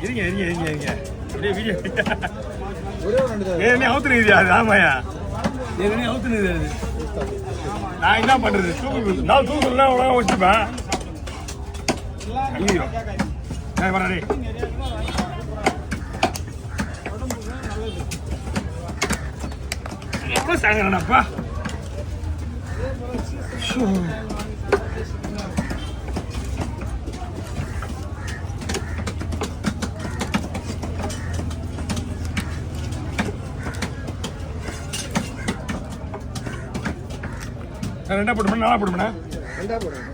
இருங்க இருங்க இருங்க இருங்க அப்படியே வீடியோ ஏற்கனவே அவுத்துனுக்குது அது. ஆமாயா ஏற்கனவே அவுத்துனுக்குது அது. நான் என்ன பண்றது? நான் தூக்கலாம் உலகம் வச்சுப்பேன். ஐயோ வரடே எவ்வளோ சாங்கப்பா. ரெண்டா போட்டுமா நாளா போட்டுமா? ரெண்டா போடுங்க.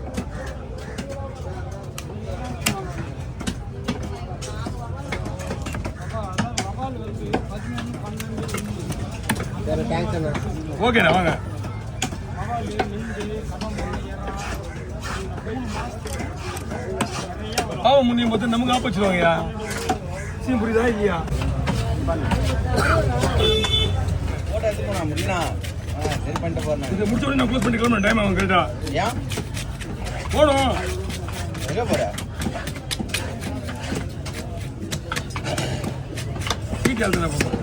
ஓகேண்ணா வாங்க. பாவம் முன்னையும் பார்த்து நமக்கு ஆப்பச்சிருவாங்கய்யா. சீன் புரியுதா இல்லையா? இதை முடிச்ச உடனே நான் க்ளோஸ் பண்ணி கிளம்புறேன். டைம் ஆகும் கரெக்டா போடும். எங்கே போற? வீட்டு ஆளுதான் போகிறோம்.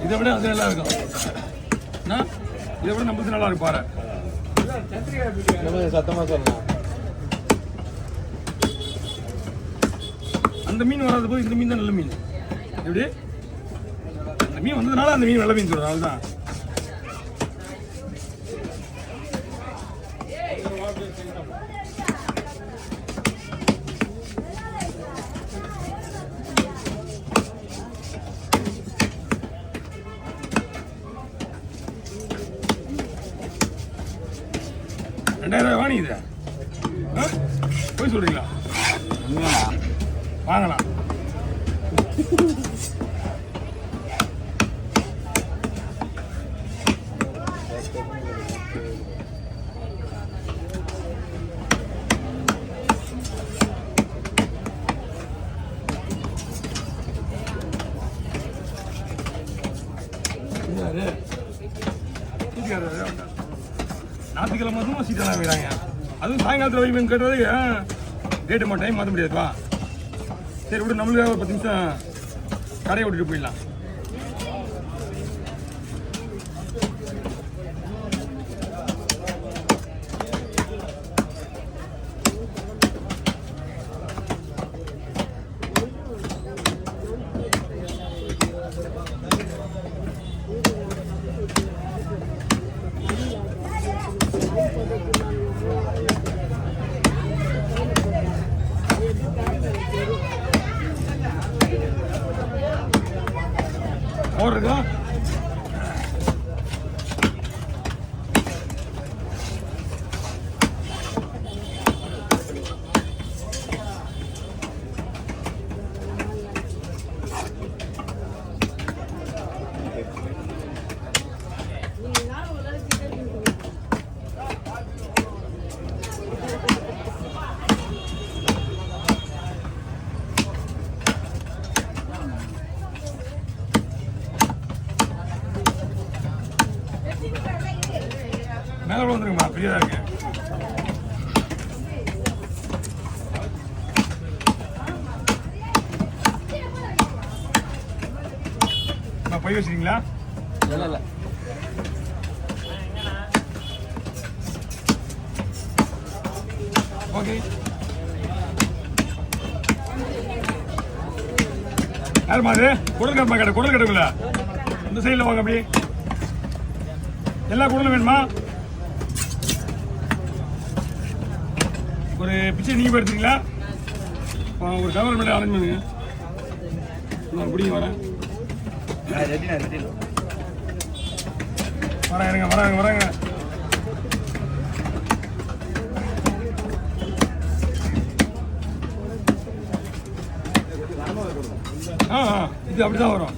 இதை விட அது நல்லா இருக்கும். இதை விட நம்மளுக்கு நல்லா இருக்கும். பாரு சத்தமா சொல்லலாம். அந்த மீன் வராது போது இந்த மீன் தான் நல்ல மீன். எப்படி அந்த மீன் வந்ததுனால அந்த மீன் நல்ல மீன் சொல்றோம். அதுதான் $2000 வாங்கிது. போய் சொல்றீங்களா? வாங்கலாம். ஞாயிற்றுக்கிழமை மட்டும் சீட்டெல்லாம் வைக்கிறாங்க. அதுவும் சாயங்காலத்தில் வைப்பேன் கேட்டது டேட்டு டைம் மாற்ற முடியாதுப்பா. சரி விட்டு நம்மளுக்காக ஒரு 10 நிமிஷம் கடையை விட்டுட்டு போயிடலாம். இருக்கா மேலே வந்துருங்கம்மா. பெரியதாக இருக்கு. பை வச்சுருக்கீங்களா? இல்லை இல்லை. ஓகே யாருமா அது? குடல் கடமை கடை. குடல் கடைக்குள்ள இந்த சைடில் வாங்க. அப்படி எல்லா குடலும் வேணுமா? ஒரு பிச்சை நீங்கள் போய் எடுத்துங்களா? ஒரு கவர் மேலே அரேஞ்ச் பண்ணுங்க. நான் பிடிங்க வரேன். வராங்க வராங்க வராங்க. இது அப்படிதான் வரும்.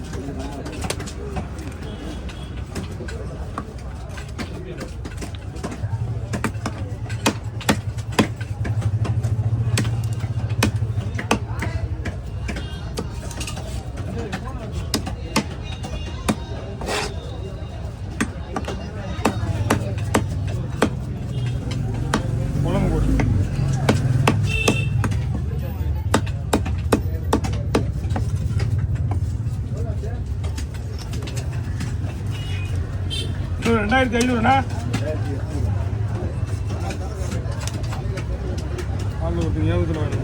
1500ண்ணா. ஆள் ஒரு ஞாபகத்தில் வாங்க.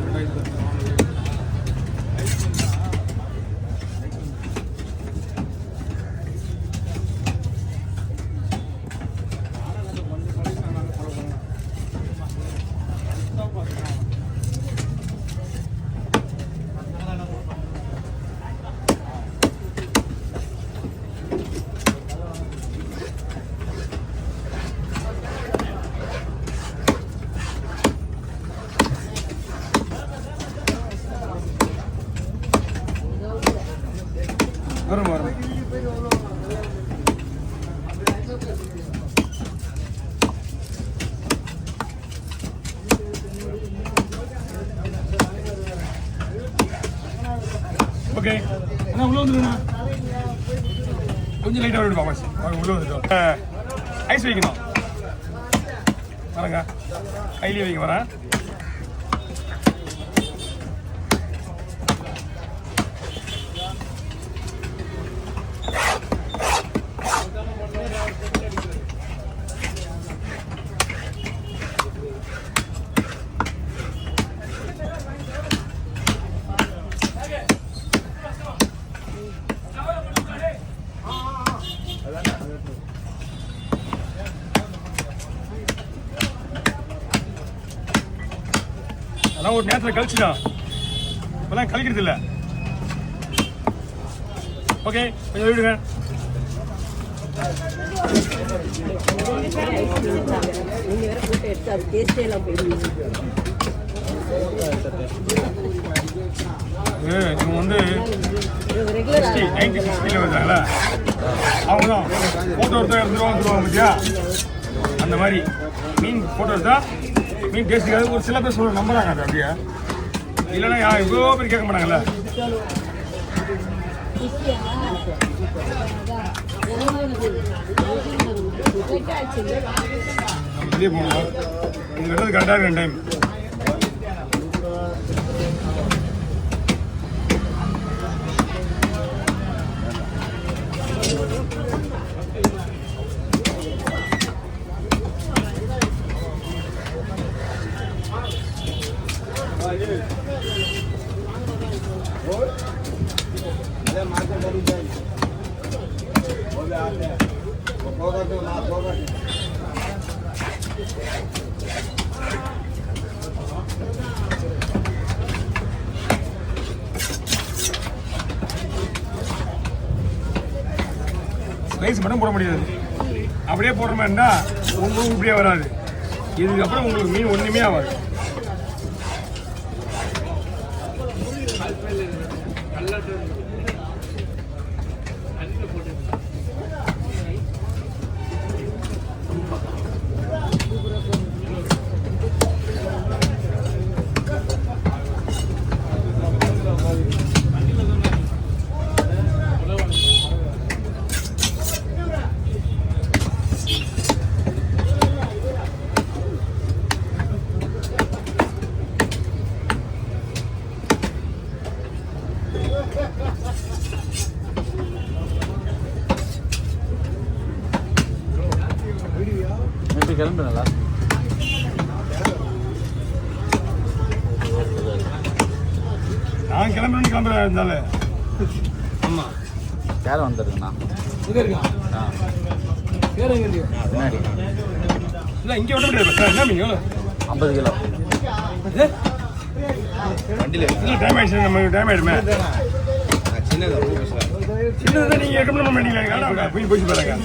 வரும் வரும். ஓகே அண்ணா உள்ள வந்துருங்கண்ணா. கொஞ்சம் லைட்டாக விடு பாபாஸ். உள்ள வந்துட்டோம். ஐஸ் வைக்கணும். வரேங்க. கையிலே வைக்க வரேன். அதான் ஒரு நேரத்தில் கழிச்சுதான், இப்போலாம் கழிக்கிறது இல்லை. ஓகே கொஞ்சம் விடுங்க. இவங்க வந்து 90-60 வருதாங்களா, அவங்க தான் ஃபோட்டோ எடுத்தா 2 ரூபா வந்துருவாங்க பத்தியா. அந்த மாதிரி மீன் ஃபோட்டோ எடுத்தா மீன் டேஸ்ட்டுக்காக ஒரு சில பேர் சொல்ல நம்புறாங்க. அது அப்படியே இல்லைன்னா இவ்வளோ பேர் கேட்க மாட்டாங்கல்ல. வெளியே போகணும். இது வெள்ளது கரெக்டாக இருக்கு டைம். ஸ்லைஸ் மட்டும் போட முடியாது. அப்படியே போடுற மாதிரி இருந்தால் உங்களுக்கு இப்படியே வராது. இதுக்கப்புறம் உங்களுக்கு மீன் ஒன்றுமே ஆகாது. கிளம்புறா நான் கிளம்புறேன் இருந்தாலும். ஆமாம் யாரும் வந்துருக்குண்ணா. இங்கே இருக்கா? வேறு எங்கே இல்லையா? முன்னாடி இல்லை இங்கே விட முடியாது சார். என்ன மீன் 50 கிலோ வண்டியில் இல்லை. டைம் ஆகிடுச்சு. நம்ம டைம் ஆகிடுமே. சின்னது நீங்கள் 8 மணி பண்ணிக்கலாம். போய் போயிட்டு பாருங்க.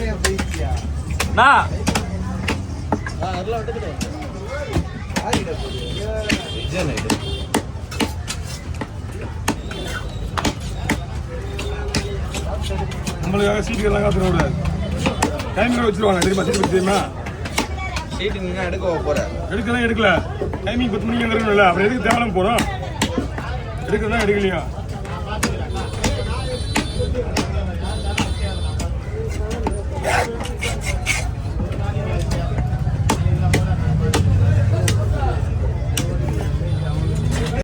நம்மளுக்காக சீட்டுக்கெல்லாம் காத்துட கூடாது. டைமிங் வச்சுருவாங்க தெரியுமா? தெரியுமா? சீட்டு நீங்கள் எடுக்கல. டைமிங் 10 மணிக்கு வந்துருக்கணும்ல. அப்புறம் எதுக்கு தேவையில்லாம போகிறோம்? எடுக்கிறதா எடுக்கலையா?